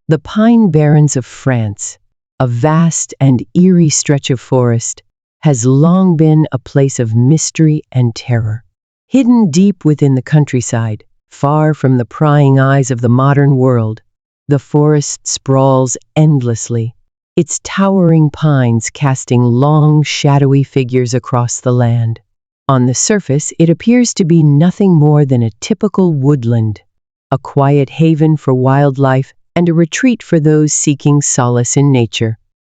The Pine Barrens of France, a vast and eerie stretch of forest, has long been a place of mystery and terror. Hidden deep within the countryside, far from the prying eyes of the modern world, the forest sprawls endlessly, its towering pines casting long, shadowy figures across the land. On the surface, it appears to be nothing more than a typical woodland, a quiet haven for wildlife and a retreat for those seeking solace in nature.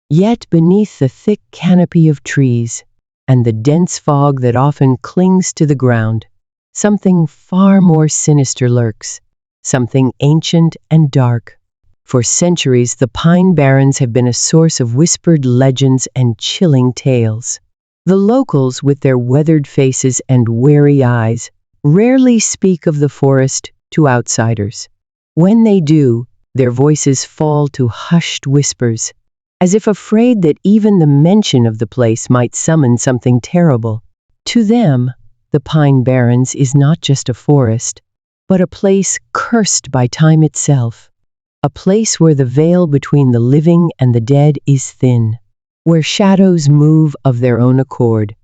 Yet beneath the thick canopy of trees and the dense fog that often clings to the ground, something far more sinister lurks, something ancient and dark. For centuries, the Pine Barrens have been a source of whispered legends and chilling tales. The locals, with their weathered faces and wary eyes, rarely speak of the forest to outsiders. When they do, their voices fall to hushed whispers, as if afraid that even the mention of the place might summon something terrible. To them, the Pine Barrens is not just a forest, but a place cursed by time itself. A place where the veil between the living and the dead is thin, where shadows move of their own accord,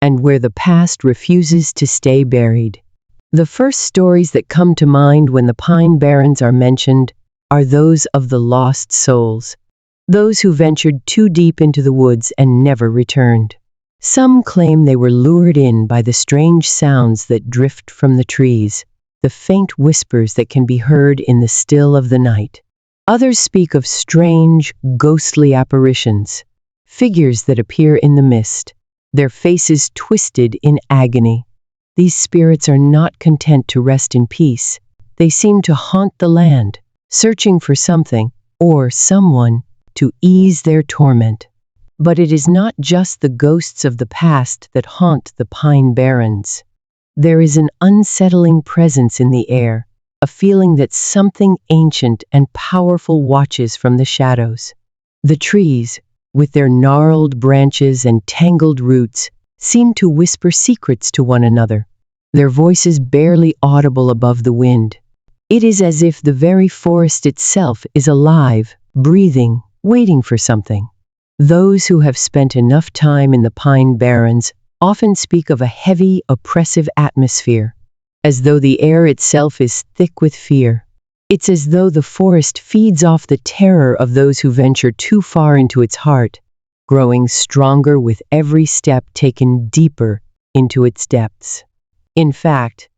and where the past refuses to stay buried. The first stories that come to mind when the Pine Barrens are mentioned are those of the lost souls, those who ventured too deep into the woods and never returned. Some claim they were lured in by the strange sounds that drift from the trees, the faint whispers that can be heard in the still of the night. Others speak of strange, ghostly apparitions, figures that appear in the mist, their faces twisted in agony. These spirits are not content to rest in peace. They seem to haunt the land, searching for something or someone to ease their torment. But it is not just the ghosts of the past that haunt the Pine Barrens. There is an unsettling presence in the air, a feeling that something ancient and powerful watches from the shadows. The trees, with their gnarled branches and tangled roots, seem to whisper secrets to one another, their voices barely audible above the wind. It is as if the very forest itself is alive, breathing, waiting for something. Those who have spent enough time in the Pine Barrens often speak of a heavy, oppressive atmosphere, as though the air itself is thick with fear. It's as though the forest feeds off the terror of those who venture too far into its heart, growing stronger with every step taken deeper into its depths. In fact,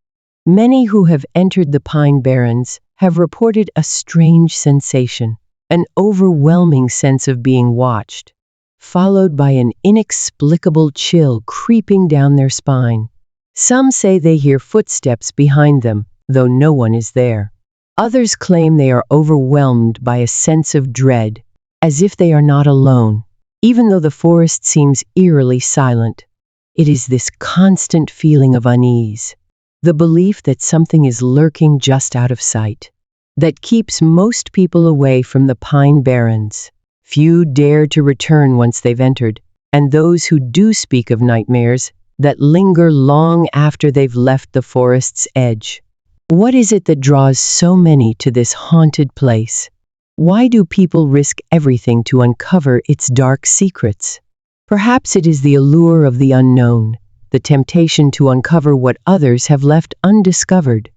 many who have entered the Pine Barrens have reported a strange sensation, an overwhelming sense of being watched, followed by an inexplicable chill creeping down their spine. Some say they hear footsteps behind them, though no one is there. Others claim they are overwhelmed by a sense of dread, as if they are not alone, even though the forest seems eerily silent. It is this constant feeling of unease, the belief that something is lurking just out of sight, that keeps most people away from the Pine Barrens. Few dare to return once they've entered, and those who do speak of nightmares that linger long after they've left the forest's edge. What is it that draws so many to this haunted place? Why do people risk everything to uncover its dark secrets? Perhaps it is the allure of the unknown, the temptation to uncover what others have left undiscovered.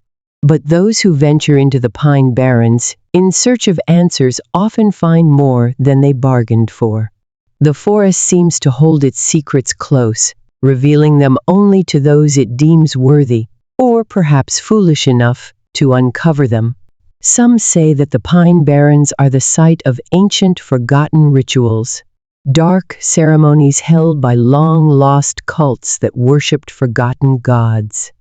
But those who venture into the Pine Barrens in search of answers often find more than they bargained for. The forest seems to hold its secrets close, revealing them only to those it deems worthy, or perhaps foolish enough, to uncover them. Some say that the Pine Barrens are the site of ancient forgotten rituals, dark ceremonies held by long-lost cults that worshipped forgotten gods.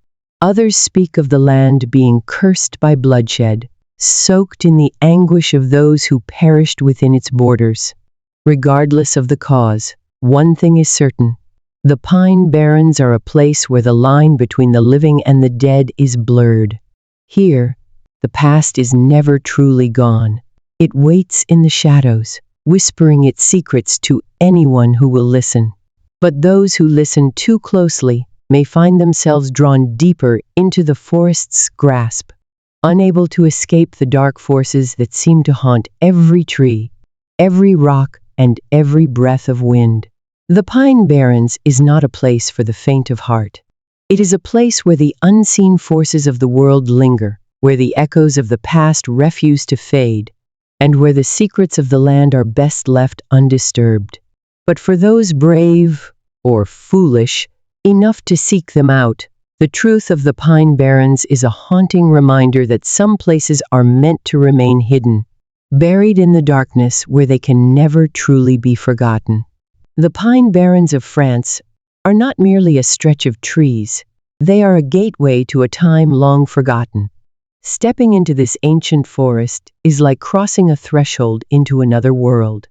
Others speak of the land being cursed by bloodshed, soaked in the anguish of those who perished within its borders. Regardless of the cause, one thing is certain. The Pine Barrens are a place where the line between the living and the dead is blurred. Here, the past is never truly gone. It waits in the shadows, whispering its secrets to anyone who will listen. But those who listen too closely may find themselves drawn deeper into the forest's grasp. unable to escape the dark forces that seem to haunt every tree, every rock, and every breath of wind. The Pine Barrens is not a place for the faint of heart. It is a place where the unseen forces of the world linger, where the echoes of the past refuse to fade, and where the secrets of the land are best left undisturbed. But for those brave, or foolish, enough to seek them out, the truth of the Pine Barrens is a haunting reminder that some places are meant to remain hidden, buried in the darkness where they can never truly be forgotten. The Pine Barrens of France are not merely a stretch of trees, they are a gateway to a time long forgotten. Stepping into this ancient forest is like crossing a threshold into another world,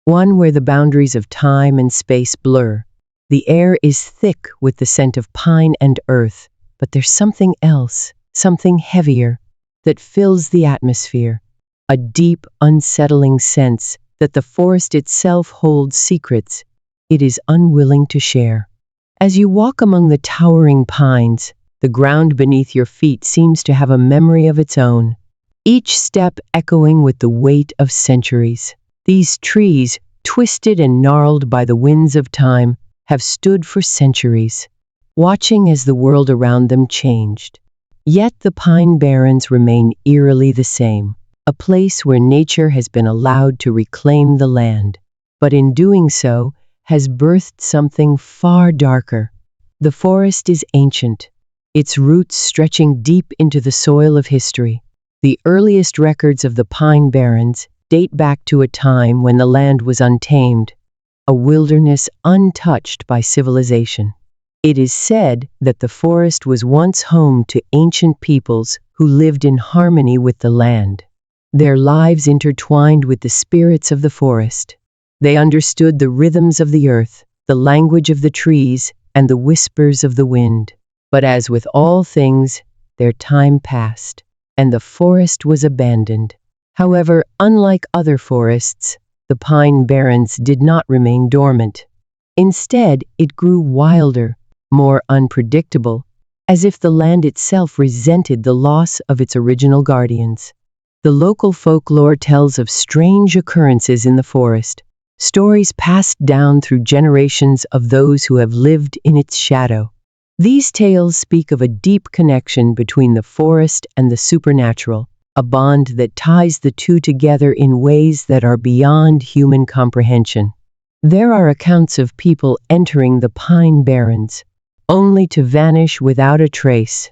one where the boundaries of time and space blur. The air is thick with the scent of pine and earth, but there's something else, something heavier, that fills the atmosphere. A deep, unsettling sense that the forest itself holds secrets it is unwilling to share. As you walk among the towering pines, the ground beneath your feet seems to have a memory of its own, each step echoing with the weight of centuries. These trees, twisted and gnarled by the winds of time, have stood for centuries, watching as the world around them changed. Yet the Pine Barrens remain eerily the same, a place where nature has been allowed to reclaim the land, but in doing so, has birthed something far darker. The forest is ancient, its roots stretching deep into the soil of history. The earliest records of the Pine Barrens date back to a time when the land was untamed, a wilderness untouched by civilization. It is said that the forest was once home to ancient peoples who lived in harmony with the land, their lives intertwined with the spirits of the forest. They understood the rhythms of the earth, the language of the trees, and the whispers of the wind. But as with all things, their time passed, and the forest was abandoned. However, unlike other forests, the Pine Barrens did not remain dormant. Instead, it grew wilder, more unpredictable, as if the land itself resented the loss of its original guardians. The local folklore tells of strange occurrences in the forest, stories passed down through generations of those who have lived in its shadow. These tales speak of a deep connection between the forest and the supernatural, a bond that ties the two together in ways that are beyond human comprehension. There are accounts of people entering the Pine Barrens, only to vanish without a trace,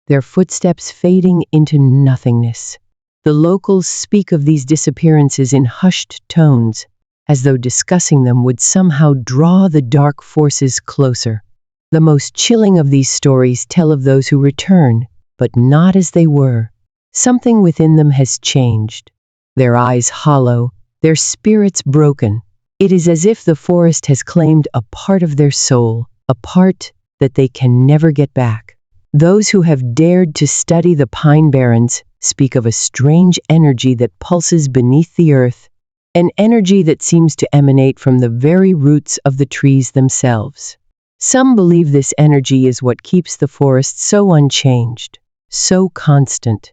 their footsteps fading into nothingness. The locals speak of these disappearances in hushed tones, as though discussing them would somehow draw the dark forces closer. The most chilling of these stories tell of those who return, but not as they were. Something within them has changed. Their eyes hollow, their spirits broken. It is as if the forest has claimed a part of their soul, a part that they can never get back. Those who have dared to study the Pine Barrens speak of a strange energy that pulses beneath the earth, an energy that seems to emanate from the very roots of the trees themselves. Some believe this energy is what keeps the forest so unchanged, so constant.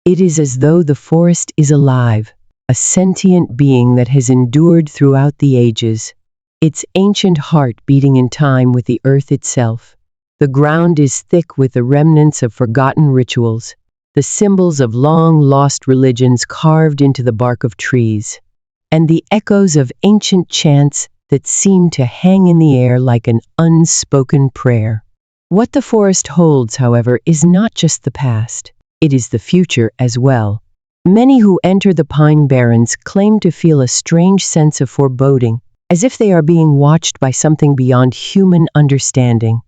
It is as though the forest is alive, a sentient being that has endured throughout the ages, its ancient heart beating in time with the earth itself. The ground is thick with the remnants of forgotten rituals, the symbols of long-lost religions carved into the bark of trees, and the echoes of ancient chants that seem to hang in the air like an unspoken prayer. What the forest holds, however, is not just the past, it is the future as well. Many who enter the Pine Barrens claim to feel a strange sense of foreboding, as if they are being watched by something beyond human understanding.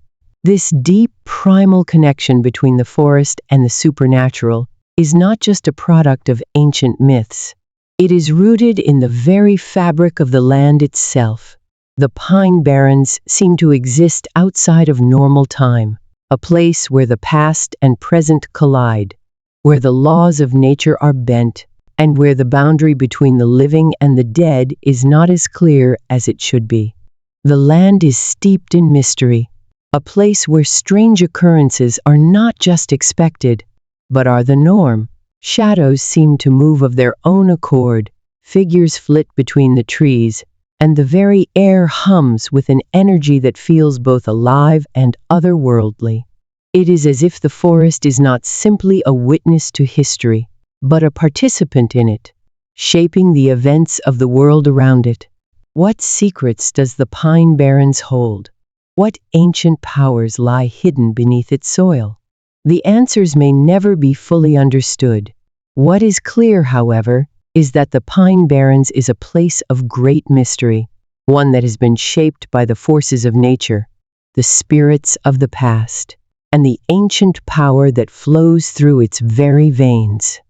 This deep, primal connection between the forest and the supernatural is not just a product of ancient myths. It is rooted in the very fabric of the land itself. The Pine Barrens seem to exist outside of normal time, a place where the past and present collide, where the laws of nature are bent, and where the boundary between the living and the dead is not as clear as it should be. The land is steeped in mystery, a place where strange occurrences are not just expected, but are the norm. Shadows seem to move of their own accord, figures flit between the trees, and the very air hums with an energy that feels both alive and otherworldly. It is as if the forest is not simply a witness to history, but a participant in it, shaping the events of the world around it. What secrets does the pine barrens hold? What ancient powers lie hidden beneath its soil? The answers may never be fully understood. What is clear, however, is that the Pine Barrens is a place of great mystery, one that has been shaped by the forces of nature, the spirits of the past, and the ancient power that flows through its very veins.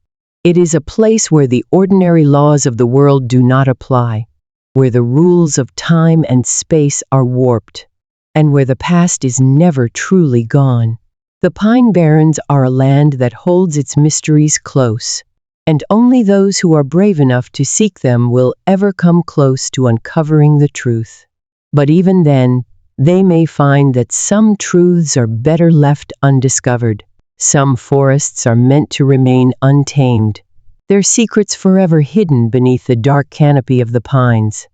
It is a place where the ordinary laws of the world do not apply, where the rules of time and space are warped, and where the past is never truly gone. The Pine Barrens are a land that holds its mysteries close, and only those who are brave enough to seek them will ever come close to uncovering the truth. But even then, they may find that some truths are better left undiscovered. Some forests are meant to remain untamed, their secrets forever hidden beneath the dark canopy of the pines.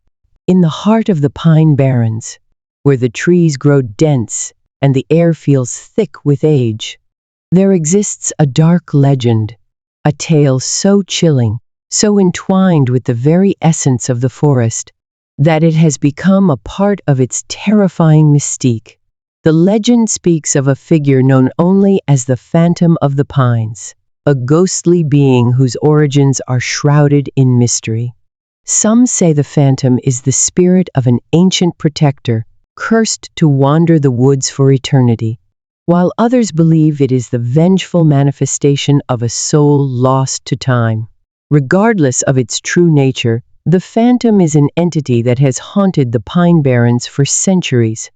In the heart of the Pine Barrens, where the trees grow dense and the air feels thick with age, there exists a dark legend, a tale so chilling, so entwined with the very essence of the forest, that it has become a part of its terrifying mystique. The legend speaks of a figure known only as the Phantom of the Pines, a ghostly being whose origins are shrouded in mystery. Some say the phantom is the spirit of an ancient protector, cursed to wander the woods for eternity, while others believe it is the vengeful manifestation of a soul lost to time. Regardless of its true nature, the phantom is an entity that has haunted the Pine Barrens for centuries,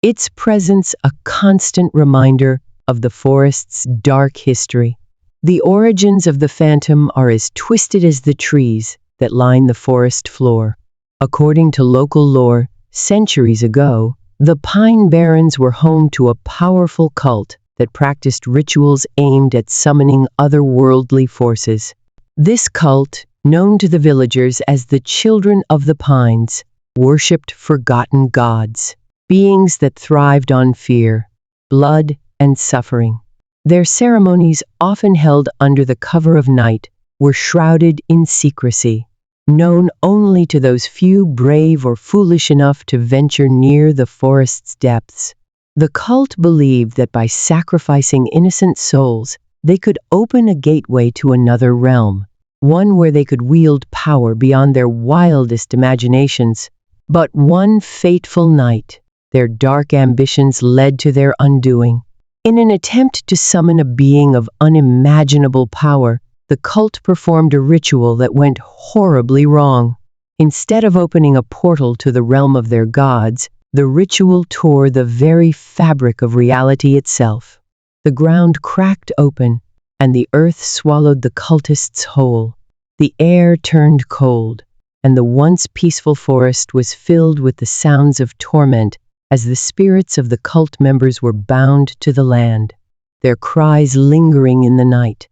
its presence a constant reminder of the forest's dark history. The origins of the phantom are as twisted as the trees that line the forest floor. According to local lore, centuries ago, the Pine Barrens were home to a powerful cult that practiced rituals aimed at summoning otherworldly forces. This cult, known to the villagers as the Children of the Pines, worshipped forgotten gods, beings that thrived on fear, blood, and suffering. Their ceremonies, often held under the cover of night, were shrouded in secrecy, known only to those few brave or foolish enough to venture near the forest's depths. The cult believed that by sacrificing innocent souls, they could open a gateway to another realm, one where they could wield power beyond their wildest imaginations. But one fateful night, their dark ambitions led to their undoing. In an attempt to summon a being of unimaginable power, the cult performed a ritual that went horribly wrong. Instead of opening a portal to the realm of their gods, the ritual tore the very fabric of reality itself. The ground cracked open, and the earth swallowed the cultists whole. The air turned cold, and the once peaceful forest was filled with the sounds of torment as the spirits of the cult members were bound to the land, their cries lingering in the night.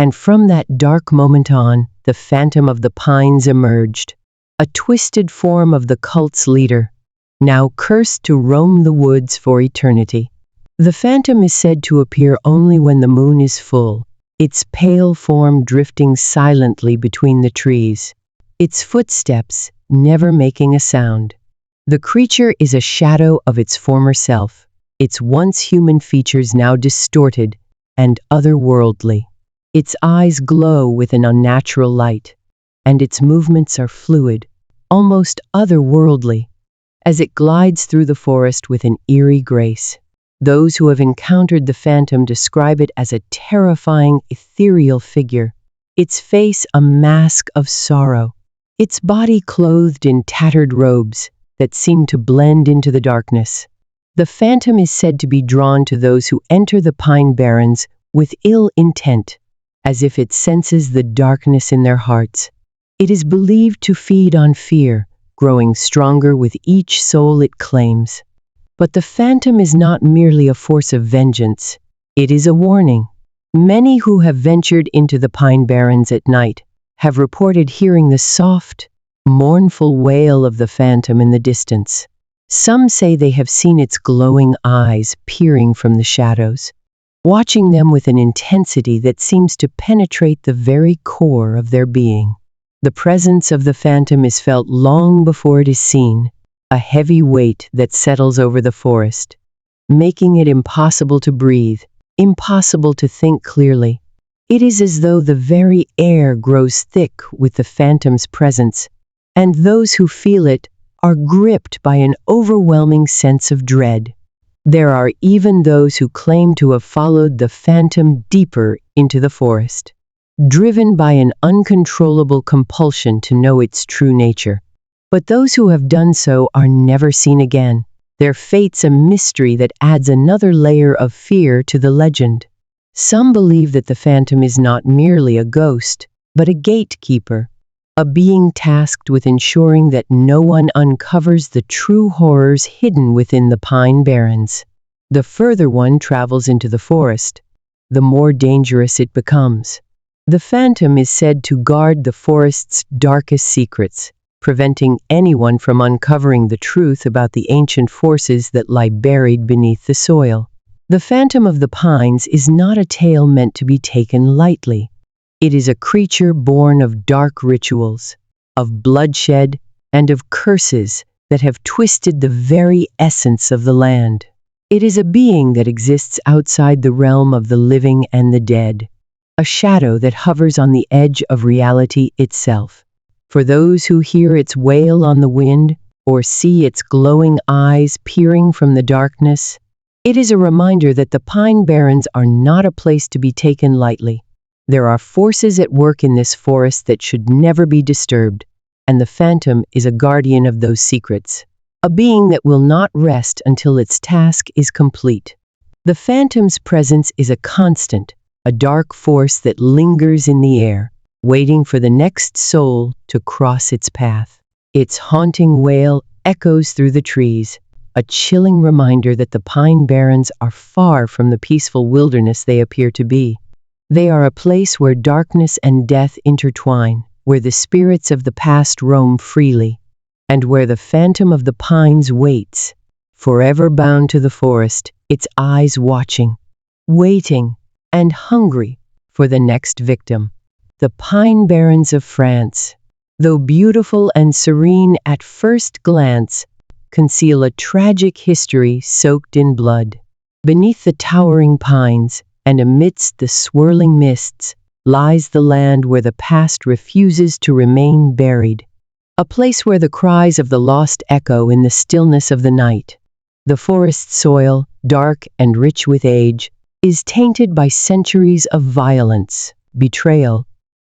And from that dark moment on, the Phantom of the Pines emerged, a twisted form of the cult's leader, now cursed to roam the woods for eternity. The Phantom is said to appear only when the moon is full, its pale form drifting silently between the trees, its footsteps never making a sound. The creature is a shadow of its former self, its once human features now distorted and otherworldly. Its eyes glow with an unnatural light, and its movements are fluid, almost otherworldly, as it glides through the forest with an eerie grace. Those who have encountered the phantom describe it as a terrifying, ethereal figure, its face a mask of sorrow, its body clothed in tattered robes that seem to blend into the darkness. The phantom is said to be drawn to those who enter the Pine Barrens with ill intent, as if it senses the darkness in their hearts. It is believed to feed on fear, growing stronger with each soul it claims. But the phantom is not merely a force of vengeance, it is a warning. Many who have ventured into the pine barrens at night have reported hearing the soft, mournful wail of the phantom in the distance. Some say they have seen its glowing eyes peering from the shadows, watching them with an intensity that seems to penetrate the very core of their being. The presence of the phantom is felt long before it is seen, a heavy weight that settles over the forest, making it impossible to breathe, impossible to think clearly. It is as though the very air grows thick with the phantom's presence, and those who feel it are gripped by an overwhelming sense of dread. There are even those who claim to have followed the phantom deeper into the forest, driven by an uncontrollable compulsion to know its true nature. But those who have done so are never seen again. Their fate's a mystery that adds another layer of fear to the legend. Some believe that the phantom is not merely a ghost, but a gatekeeper, a being tasked with ensuring that no one uncovers the true horrors hidden within the pine barrens. The further one travels into the forest, the more dangerous it becomes. The phantom is said to guard the forest's darkest secrets, preventing anyone from uncovering the truth about the ancient forces that lie buried beneath the soil. The Phantom of the Pines is not a tale meant to be taken lightly. It is a creature born of dark rituals, of bloodshed, and of curses that have twisted the very essence of the land. It is a being that exists outside the realm of the living and the dead, a shadow that hovers on the edge of reality itself. For those who hear its wail on the wind, or see its glowing eyes peering from the darkness, it is a reminder that the Pine Barrens are not a place to be taken lightly. There are forces at work in this forest that should never be disturbed, and the Phantom is a guardian of those secrets, a being that will not rest until its task is complete. The Phantom's presence is a constant, a dark force that lingers in the air, waiting for the next soul to cross its path. Its haunting wail echoes through the trees, a chilling reminder that the Pine Barrens are far from the peaceful wilderness they appear to be. They are a place where darkness and death intertwine, where the spirits of the past roam freely, and where the Phantom of the Pines waits, forever bound to the forest, its eyes watching, waiting, and hungry for the next victim. The Pine Barrens of France, though beautiful and serene at first glance, conceal a tragic history soaked in blood. Beneath the towering pines, and amidst the swirling mists, lies the land where the past refuses to remain buried, a place where the cries of the lost echo in the stillness of the night. The forest soil, dark and rich with age, is tainted by centuries of violence, betrayal,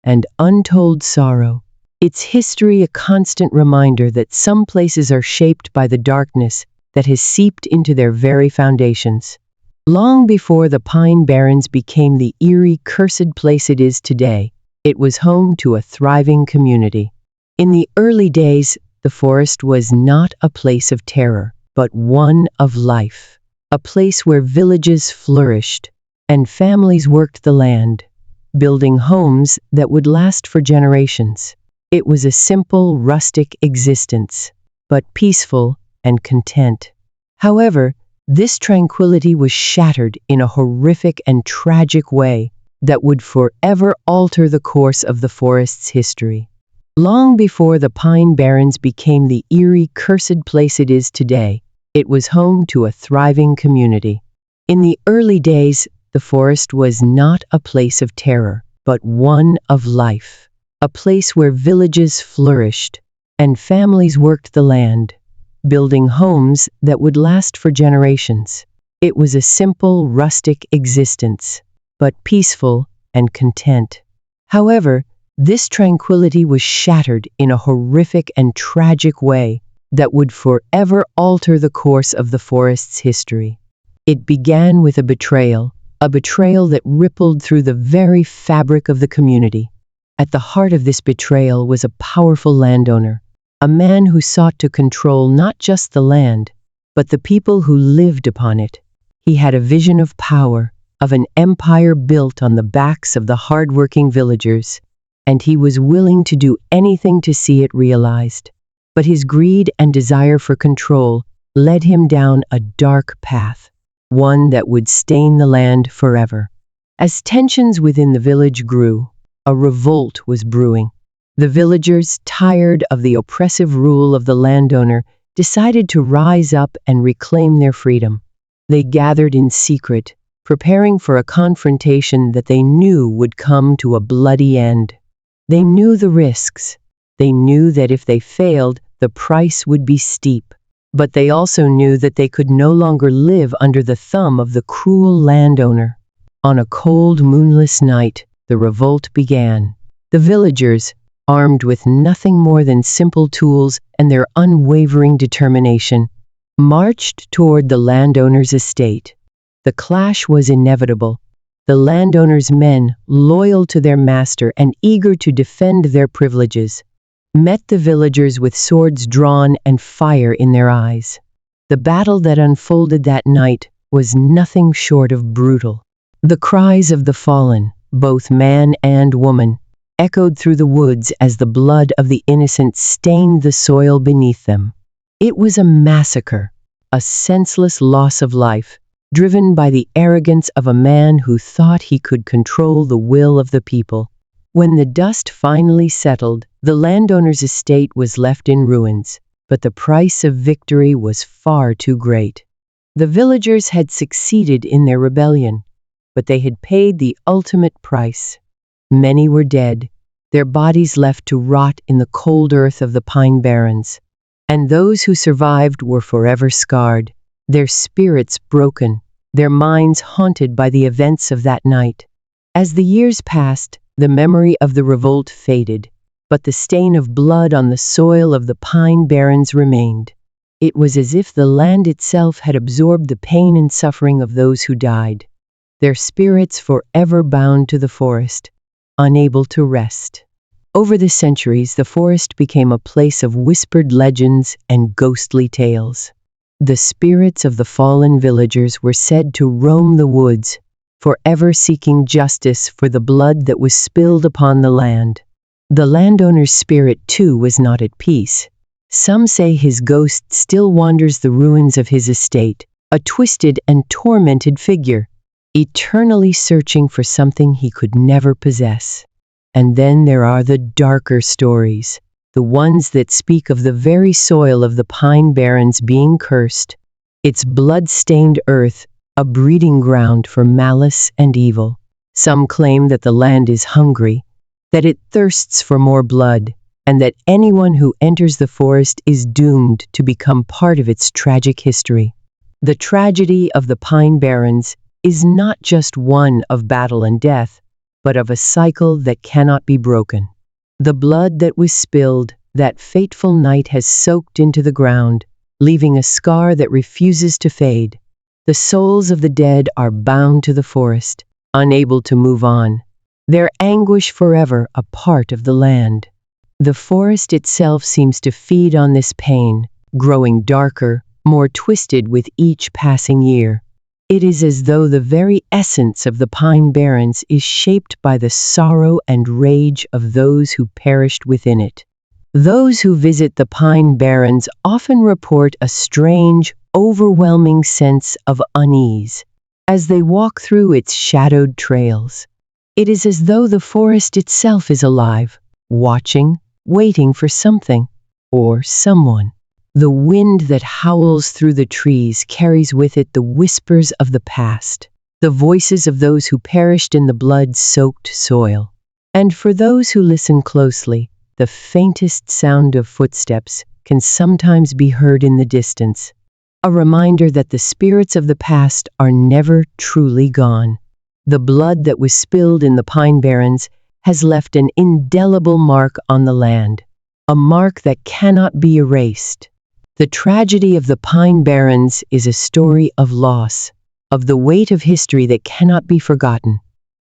and untold sorrow. Its history a constant reminder that some places are shaped by the darkness that has seeped into their very foundations. Long before the Pine Barrens became the eerie, cursed place it is today, it was home to a thriving community. In the early days, the forest was not a place of terror, but one of life. A place where villages flourished, and families worked the land, building homes that would last for generations. It was a simple, rustic existence, but peaceful and content. However, this tranquility was shattered in a horrific and tragic way that would forever alter the course of the forest's history. Long before the Pine Barrens became the eerie, cursed place it is today, it was home to a thriving community. In the early days, the forest was not a place of terror, but one of life. A place where villages flourished, and families worked the land, building homes that would last for generations. It was a simple, rustic existence, but peaceful and content. However, this tranquility was shattered in a horrific and tragic way that would forever alter the course of the forest's history. It began with a betrayal that rippled through the very fabric of the community. At the heart of this betrayal was a powerful landowner, a man who sought to control not just the land, but the people who lived upon it. He had a vision of power, of an empire built on the backs of the hardworking villagers, and he was willing to do anything to see it realized. But his greed and desire for control led him down a dark path, one that would stain the land forever. As tensions within the village grew, a revolt was brewing. The villagers, tired of the oppressive rule of the landowner, decided to rise up and reclaim their freedom. They gathered in secret, preparing for a confrontation that they knew would come to a bloody end. They knew the risks. They knew that if they failed, the price would be steep. But they also knew that they could no longer live under the thumb of the cruel landowner. On a cold, moonless night, the revolt began. The villagers, armed with nothing more than simple tools and their unwavering determination, marched toward the landowner's estate. The clash was inevitable. The landowner's men, loyal to their master and eager to defend their privileges, met the villagers with swords drawn and fire in their eyes. The battle that unfolded that night was nothing short of brutal. The cries of the fallen, both man and woman, echoed through the woods as the blood of the innocent stained the soil beneath them. It was a massacre, a senseless loss of life, driven by the arrogance of a man who thought he could control the will of the people. When the dust finally settled, the landowner's estate was left in ruins, but the price of victory was far too great. The villagers had succeeded in their rebellion, but they had paid the ultimate price. Many were dead, their bodies left to rot in the cold earth of the pine barrens. And those who survived were forever scarred, their spirits broken, their minds haunted by the events of that night. As the years passed, the memory of the revolt faded, but the stain of blood on the soil of the pine barrens remained. It was as if the land itself had absorbed the pain and suffering of those who died, their spirits forever bound to the forest, unable to rest. Over the centuries, the forest became a place of whispered legends and ghostly tales. The spirits of the fallen villagers were said to roam the woods, forever seeking justice for the blood that was spilled upon the land. The landowner's spirit, too, was not at peace. Some say his ghost still wanders the ruins of his estate, a twisted and tormented figure, eternally searching for something he could never possess. And then there are the darker stories, the ones that speak of the very soil of the pine barrens being cursed, its blood-stained earth a breeding ground for malice and evil. Some claim that the land is hungry, that it thirsts for more blood, and that anyone who enters the forest is doomed to become part of its tragic history. The tragedy of the pine barrens is not just one of battle and death, but of a cycle that cannot be broken. The blood that was spilled that fateful night has soaked into the ground, leaving a scar that refuses to fade. The souls of the dead are bound to the forest, unable to move on, their anguish forever a part of the land. The forest itself seems to feed on this pain, growing darker, more twisted with each passing year. It is as though the very essence of the pine barrens is shaped by the sorrow and rage of those who perished within it. Those who visit the pine barrens often report a strange, overwhelming sense of unease as they walk through its shadowed trails. It is as though the forest itself is alive, watching, waiting for something or someone. The wind that howls through the trees carries with it the whispers of the past, the voices of those who perished in the blood-soaked soil. And for those who listen closely, the faintest sound of footsteps can sometimes be heard in the distance, a reminder that the spirits of the past are never truly gone. The blood that was spilled in the pine barrens has left an indelible mark on the land, a mark that cannot be erased. The tragedy of the pine barrens is a story of loss, of the weight of history that cannot be forgotten.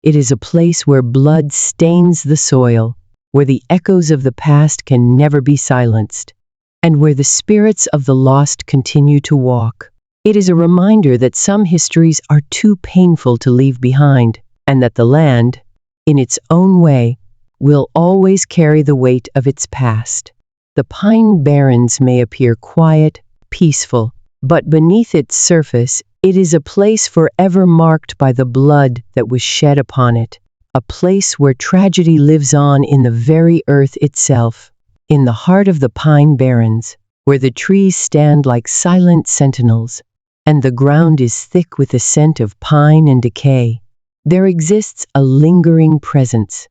It is a place where blood stains the soil, where the echoes of the past can never be silenced, and where the spirits of the lost continue to walk, It is a reminder that some histories are too painful to leave behind, and that the land, in its own way, will always carry the weight of its past. The Pine Barrens may appear quiet, peaceful, but beneath its surface, it is a place forever marked by the blood that was shed upon it, a place where tragedy lives on in the very earth itself, in the heart of the Pine Barrens, where the trees stand like silent sentinels, and the ground is thick with the scent of pine and decay. There exists a lingering presence,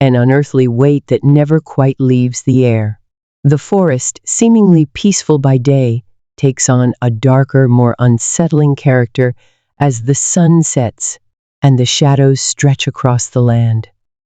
an unearthly weight that never quite leaves the air. The forest, seemingly peaceful by day, takes on a darker, more unsettling character as the sun sets and the shadows stretch across the land.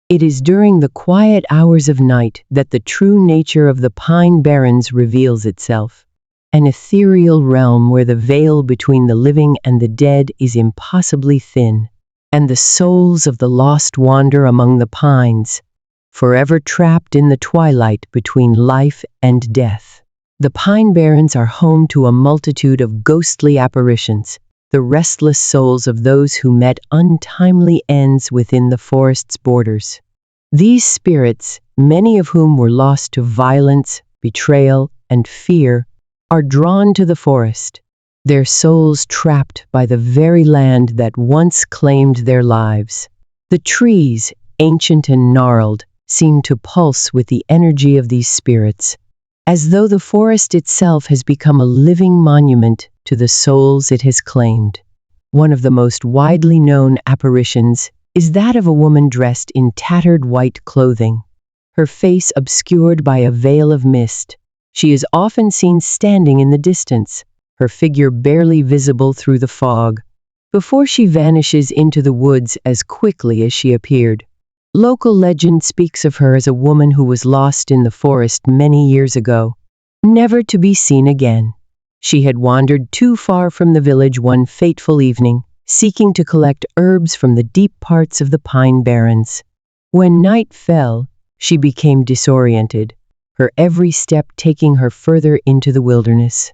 It is during the quiet hours of night that the true nature of the Pine Barrens reveals itself, an ethereal realm where the veil between the living and the dead is impossibly thin, and the souls of the lost wander among the pines, forever trapped in the twilight between life and death. The Pine Barrens are home to a multitude of ghostly apparitions, the restless souls of those who met untimely ends within the forest's borders. These spirits, many of whom were lost to violence, betrayal, and fear, are drawn to the forest, their souls trapped by the very land that once claimed their lives. The trees, ancient and gnarled, seem to pulse with the energy of these spirits, as though the forest itself has become a living monument to the souls it has claimed. One of the most widely known apparitions is that of a woman dressed in tattered white clothing, her face obscured by a veil of mist. She is often seen standing in the distance, her figure barely visible through the fog, before she vanishes into the woods as quickly as she appeared. Local legend speaks of her as a woman who was lost in the forest many years ago, never to be seen again. She had wandered too far from the village one fateful evening, seeking to collect herbs from the deep parts of the Pine Barrens. When night fell, she became disoriented, her every step taking her further into the wilderness.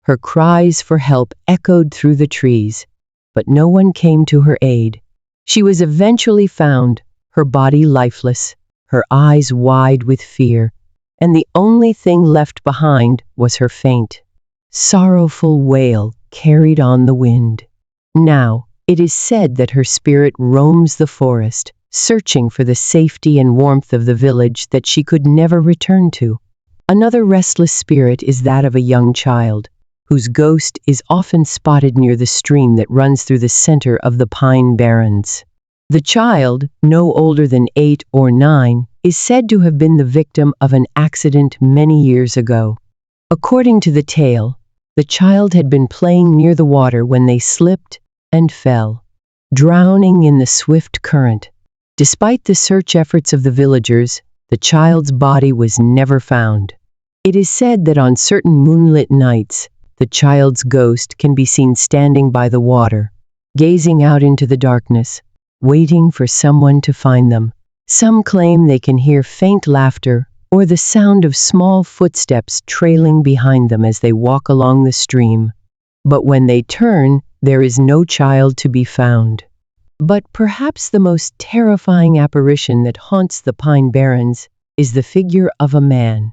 Her cries for help echoed through the trees, but no one came to her aid. She was eventually found, her body lifeless, her eyes wide with fear, and the only thing left behind was her faint, sorrowful wail carried on the wind. Now, it is said that her spirit roams the forest, searching for the safety and warmth of the village that she could never return to. Another restless spirit is that of a young child, whose ghost is often spotted near the stream that runs through the center of the Pine Barrens. The child, no older than 8 or 9, is said to have been the victim of an accident many years ago. According to the tale, the child had been playing near the water when they slipped and fell, drowning in the swift current. Despite the search efforts of the villagers, the child's body was never found. It is said that on certain moonlit nights, the child's ghost can be seen standing by the water, gazing out into the darkness, waiting for someone to find them. Some claim they can hear faint laughter or the sound of small footsteps trailing behind them as they walk along the stream. But when they turn, there is no child to be found. But perhaps the most terrifying apparition that haunts the Pine Barrens is the figure of a man,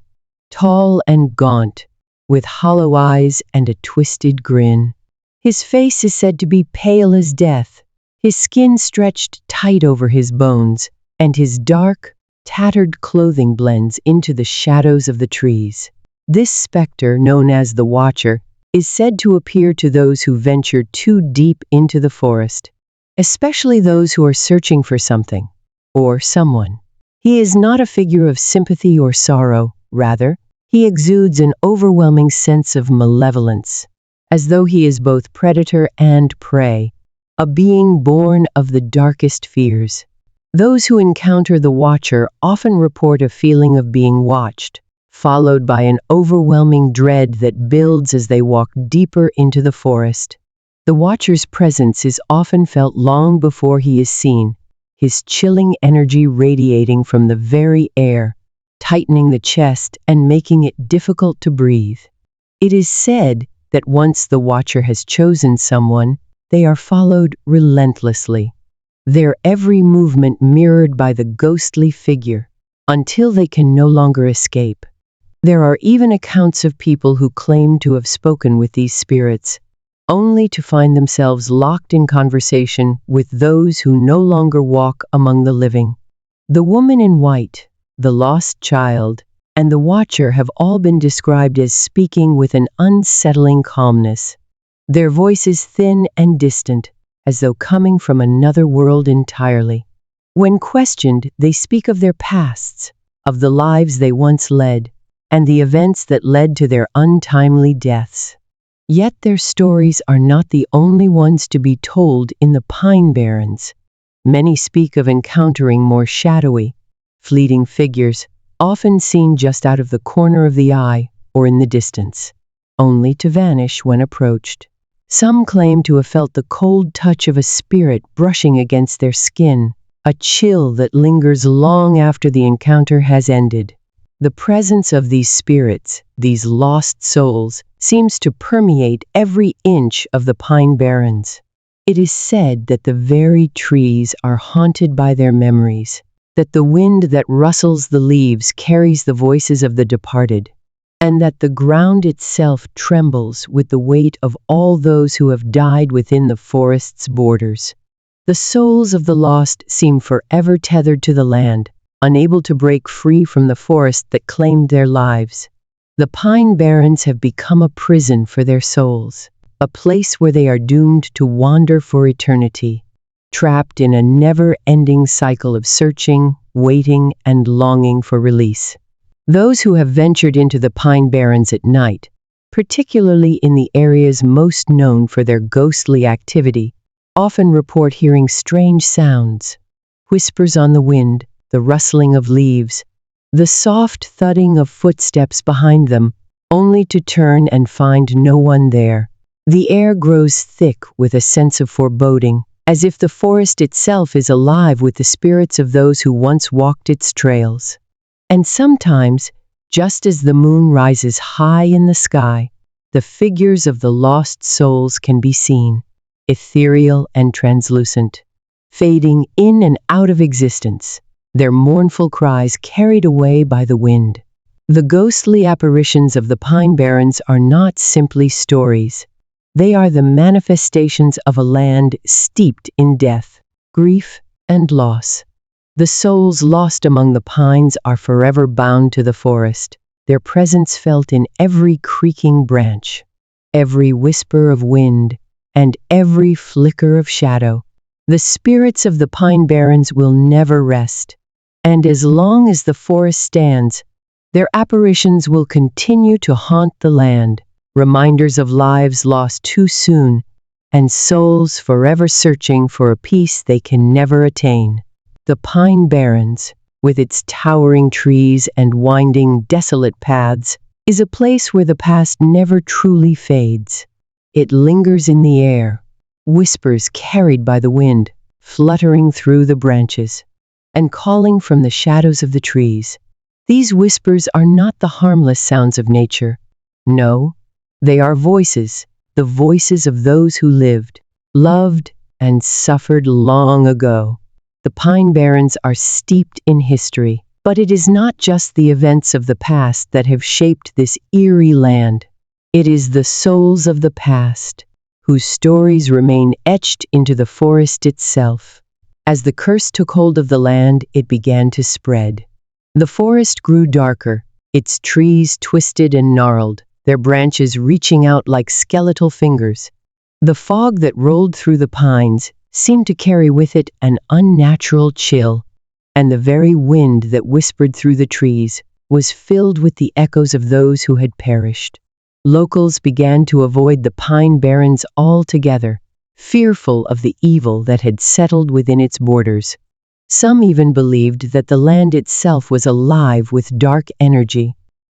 tall and gaunt, with hollow eyes and a twisted grin. His face is said to be pale as death, his skin stretched tight over his bones, and his dark, tattered clothing blends into the shadows of the trees. This specter, known as the Watcher, is said to appear to those who venture too deep into the forest, especially those who are searching for something or someone. He is not a figure of sympathy or sorrow, rather, he exudes an overwhelming sense of malevolence, as though he is both predator and prey, a being born of the darkest fears. Those who encounter the Watcher often report a feeling of being watched, followed by an overwhelming dread that builds as they walk deeper into the forest. The Watcher's presence is often felt long before he is seen, his chilling energy radiating from the very air, tightening the chest and making it difficult to breathe. It is said that once the watcher has chosen someone, they are followed relentlessly, their every movement mirrored by the ghostly figure, until they can no longer escape. There are even accounts of people who claim to have spoken with these spirits, only to find themselves locked in conversation with those who no longer walk among the living. The woman in white, the lost child, and the watcher have all been described as speaking with an unsettling calmness, their voices thin and distant, as though coming from another world entirely. When questioned, they speak of their pasts, of the lives they once led, and the events that led to their untimely deaths. Yet their stories are not the only ones to be told in the Pine Barrens. Many speak of encountering more shadowy, fleeting figures, often seen just out of the corner of the eye or in the distance, only to vanish when approached. Some claim to have felt the cold touch of a spirit brushing against their skin, a chill that lingers long after the encounter has ended. The presence of these spirits, these lost souls, seems to permeate every inch of the Pine Barrens. It is said that the very trees are haunted by their memories, that the wind that rustles the leaves carries the voices of the departed, and that the ground itself trembles with the weight of all those who have died within the forest's borders. The souls of the lost seem forever tethered to the land, unable to break free from the forest that claimed their lives. The Pine Barrens have become a prison for their souls, a place where they are doomed to wander for eternity, trapped in a never-ending cycle of searching, waiting, and longing for release. Those who have ventured into the Pine Barrens at night, particularly in the areas most known for their ghostly activity, often report hearing strange sounds, whispers on the wind, the rustling of leaves, the soft thudding of footsteps behind them, only to turn and find no one there. The air grows thick with a sense of foreboding, as if the forest itself is alive with the spirits of those who once walked its trails. And sometimes, just as the moon rises high in the sky, the figures of the lost souls can be seen, ethereal and translucent, fading in and out of existence, their mournful cries carried away by the wind. The ghostly apparitions of the Pine Barrens are not simply stories. They are the manifestations of a land steeped in death, grief, and loss. The souls lost among the pines are forever bound to the forest, their presence felt in every creaking branch, every whisper of wind, and every flicker of shadow. The spirits of the Pine Barrens will never rest, and as long as the forest stands, their apparitions will continue to haunt the land, reminders of lives lost too soon, and souls forever searching for a peace they can never attain. The Pine Barrens, with its towering trees and winding, desolate paths, is a place where the past never truly fades. It lingers in the air, whispers carried by the wind, fluttering through the branches, and calling from the shadows of the trees. These whispers are not the harmless sounds of nature. No, they are voices, the voices of those who lived, loved, and suffered long ago. The Pine Barrens are steeped in history, but it is not just the events of the past that have shaped this eerie land. It is the souls of the past, whose stories remain etched into the forest itself. As the curse took hold of the land, it began to spread. The forest grew darker, its trees twisted and gnarled, their branches reaching out like skeletal fingers. The fog that rolled through the pines seemed to carry with it an unnatural chill, and the very wind that whispered through the trees was filled with the echoes of those who had perished. Locals began to avoid the Pine Barrens altogether, fearful of the evil that had settled within its borders. Some even believed that the land itself was alive with dark energy,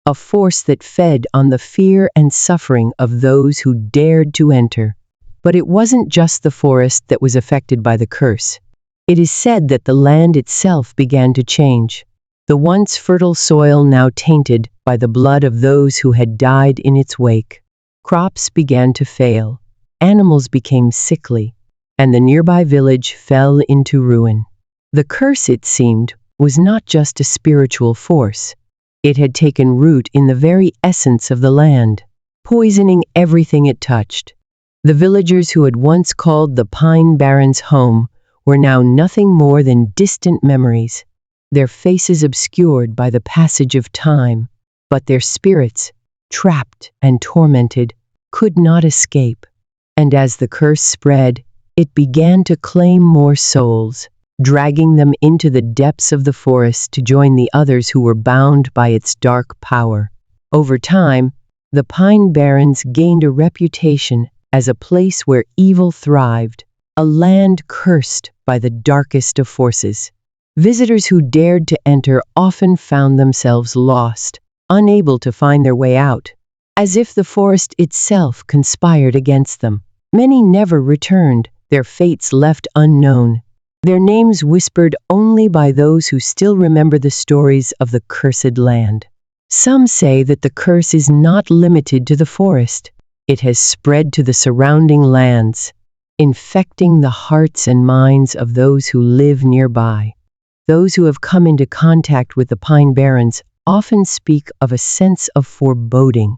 a force that fed on the fear and suffering of those who dared to enter. But it wasn't just the forest that was affected by the curse. It is said that the land itself began to change, the once fertile soil now tainted by the blood of those who had died in its wake. Crops began to fail, animals became sickly, and the nearby village fell into ruin. The curse, it seemed, was not just a spiritual force. It had taken root in the very essence of the land, poisoning everything it touched. The villagers who had once called the Pine Barrens home were now nothing more than distant memories, their faces obscured by the passage of time, but their spirits, trapped and tormented, could not escape. And as the curse spread, it began to claim more souls, dragging them into the depths of the forest to join the others who were bound by its dark power. Over time, the Pine Barrens gained a reputation as a place where evil thrived, a land cursed by the darkest of forces. Visitors who dared to enter often found themselves lost, unable to find their way out, as if the forest itself conspired against them. Many never returned, their fates left unknown, their names whispered only by those who still remember the stories of the cursed land. Some say that the curse is not limited to the forest. It has spread to the surrounding lands, infecting the hearts and minds of those who live nearby. Those who have come into contact with the Pine Barrens often speak of a sense of foreboding,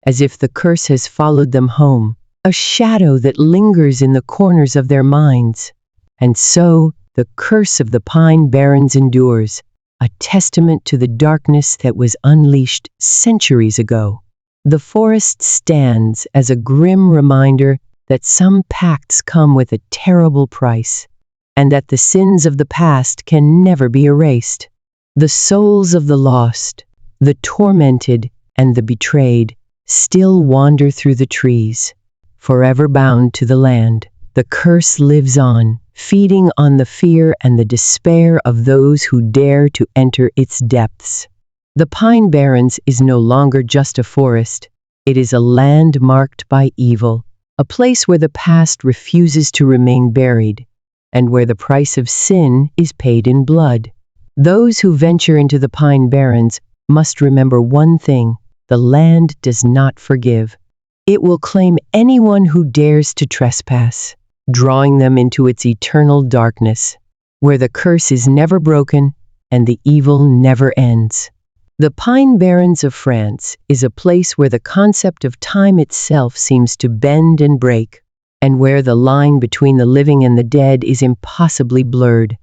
as if the curse has followed them home, a shadow that lingers in the corners of their minds. And so, the curse of the Pine Barrens endures, a testament to the darkness that was unleashed centuries ago. The forest stands as a grim reminder that some pacts come with a terrible price, and that the sins of the past can never be erased. The souls of the lost, the tormented, and the betrayed still wander through the trees, forever bound to the land. The curse lives on, feeding on the fear and the despair of those who dare to enter its depths. The Pine Barrens is no longer just a forest. It is a land marked by evil, a place where the past refuses to remain buried, and where the price of sin is paid in blood. Those who venture into the Pine Barrens must remember one thing: the land does not forgive. It will claim anyone who dares to trespass, drawing them into its eternal darkness, where the curse is never broken and the evil never ends. The Pine Barrens of France is a place where the concept of time itself seems to bend and break, and where the line between the living and the dead is impossibly blurred.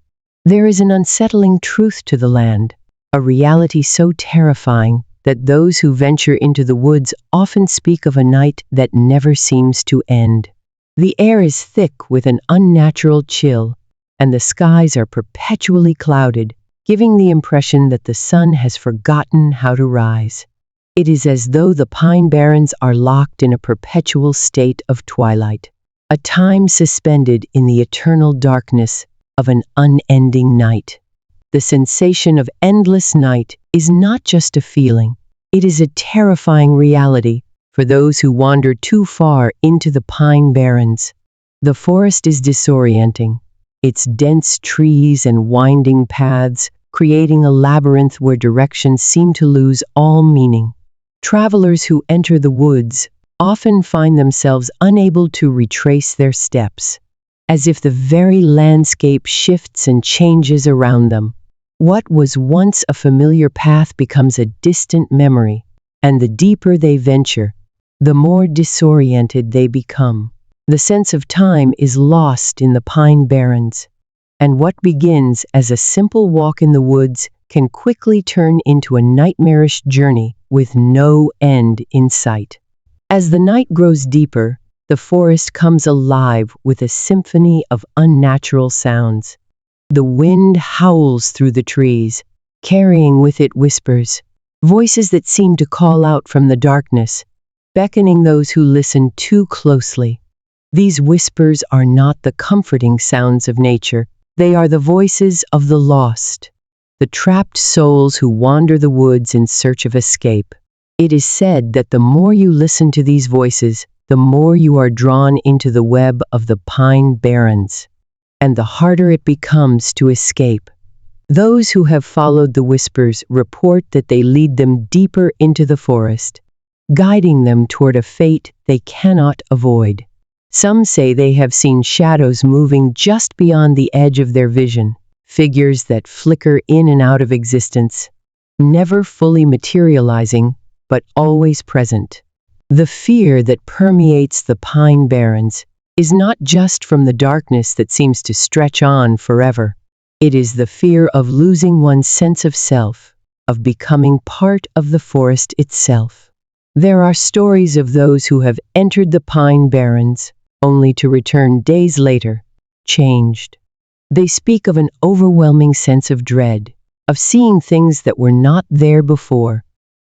There is an unsettling truth to the land, a reality so terrifying that those who venture into the woods often speak of a night that never seems to end. The air is thick with an unnatural chill, and the skies are perpetually clouded, giving the impression that the sun has forgotten how to rise. It is as though the Pine Barrens are locked in a perpetual state of twilight, a time suspended in the eternal darkness of an unending night. The sensation of endless night is not just a feeling, it is a terrifying reality for those who wander too far into the Pine Barrens. The forest is disorienting, its dense trees and winding paths creating a labyrinth where directions seem to lose all meaning. Travelers who enter the woods often find themselves unable to retrace their steps, as if the very landscape shifts and changes around them. What was once a familiar path becomes a distant memory, and the deeper they venture, the more disoriented they become. The sense of time is lost in the Pine Barrens, and what begins as a simple walk in the woods can quickly turn into a nightmarish journey with no end in sight. As the night grows deeper, the forest comes alive with a symphony of unnatural sounds. The wind howls through the trees, carrying with it whispers, voices that seem to call out from the darkness, beckoning those who listen too closely. These whispers are not the comforting sounds of nature. They are the voices of the lost, the trapped souls who wander the woods in search of escape. It is said that the more you listen to these voices, the more you are drawn into the web of the Pine Barrens, and the harder it becomes to escape. Those who have followed the whispers report that they lead them deeper into the forest, guiding them toward a fate they cannot avoid. Some say they have seen shadows moving just beyond the edge of their vision, figures that flicker in and out of existence, never fully materializing, but always present. The fear that permeates the Pine Barrens is not just from the darkness that seems to stretch on forever. It is the fear of losing one's sense of self, of becoming part of the forest itself. There are stories of those who have entered the Pine Barrens only to return days later, changed. They speak of an overwhelming sense of dread, of seeing things that were not there before,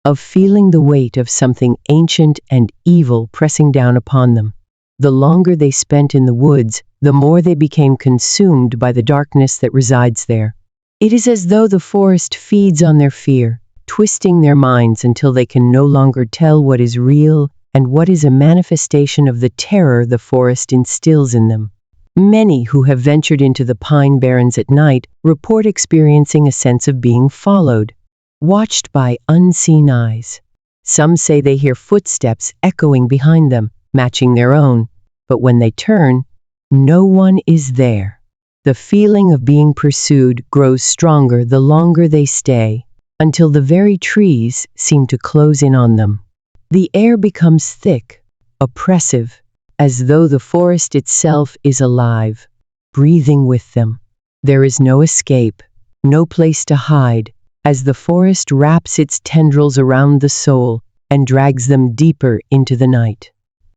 of feeling the weight of something ancient and evil pressing down upon them. The longer they spent in the woods, the more they became consumed by the darkness that resides there. It is as though the forest feeds on their fear, twisting their minds until they can no longer tell what is real and what is a manifestation of the terror the forest instills in them. Many who have ventured into the Pine Barrens at night report experiencing a sense of being followed, watched by unseen eyes. Some say they hear footsteps echoing behind them, matching their own, but when they turn, no one is there. The feeling of being pursued grows stronger the longer they stay, until the very trees seem to close in on them. The air becomes thick, oppressive, as though the forest itself is alive, breathing with them. There is no escape, no place to hide, as the forest wraps its tendrils around the soul and drags them deeper into the night.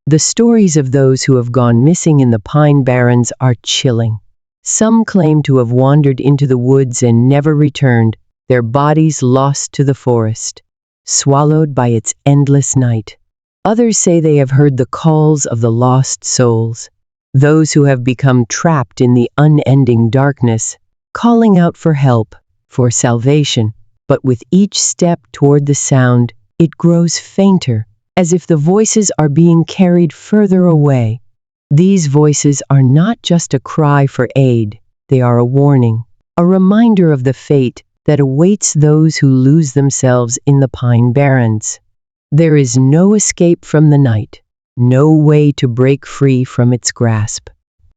The stories of those who have gone missing in the Pine Barrens are chilling. Some claim to have wandered into the woods and never returned, their bodies lost to the forest, swallowed by its endless night. Others say they have heard the calls of the lost souls, those who have become trapped in the unending darkness, calling out for help, for salvation, but with each step toward the sound, it grows fainter, as if the voices are being carried further away. These voices are not just a cry for aid, they are a warning, a reminder of the fate that awaits those who lose themselves in the Pine Barrens. There is no escape from the night, no way to break free from its grasp.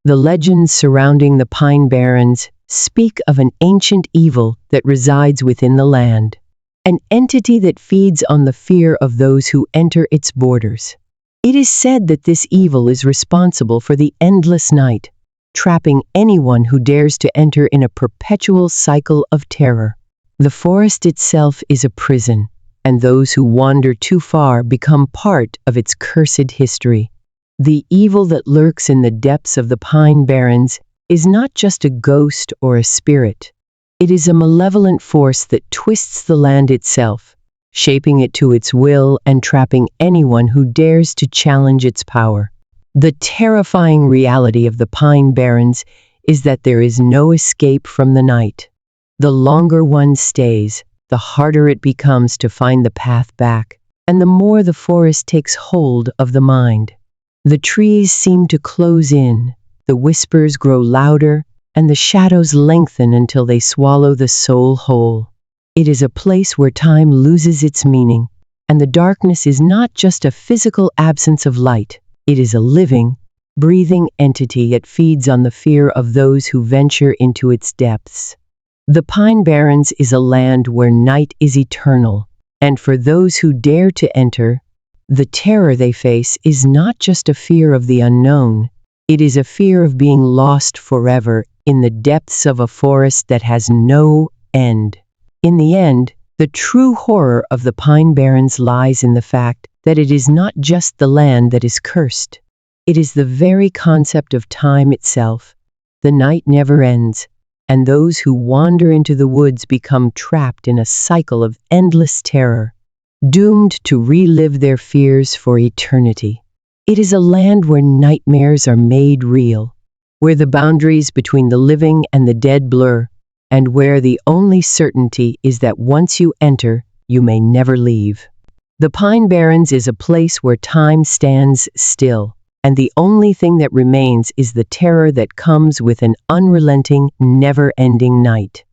The legends surrounding the Pine Barrens speak of an ancient evil that resides within the land, an entity that feeds on the fear of those who enter its borders. It is said that this evil is responsible for the endless night, trapping anyone who dares to enter in a perpetual cycle of terror. The forest itself is a prison, and those who wander too far become part of its cursed history. The evil that lurks in the depths of the Pine Barrens is not just a ghost or a spirit. It is a malevolent force that twists the land itself, shaping it to its will and trapping anyone who dares to challenge its power. The terrifying reality of the Pine Barrens is that there is no escape from the night. The longer one stays, the harder it becomes to find the path back, and the more the forest takes hold of the mind. The trees seem to close in, the whispers grow louder, and the shadows lengthen until they swallow the soul whole. It is a place where time loses its meaning, and the darkness is not just a physical absence of light. It is a living, breathing entity that feeds on the fear of those who venture into its depths. The Pine Barrens is a land where night is eternal, and for those who dare to enter, the terror they face is not just a fear of the unknown, it is a fear of being lost forever in the depths of a forest that has no end. In the end, the true horror of the Pine Barrens lies in the fact that it is not just the land that is cursed. It is the very concept of time itself. The night never ends, and those who wander into the woods become trapped in a cycle of endless terror, doomed to relive their fears for eternity. It is a land where nightmares are made real, where the boundaries between the living and the dead blur, and where the only certainty is that once you enter, you may never leave. The Pine Barrens is a place where time stands still, and the only thing that remains is the terror that comes with an unrelenting, never-ending night.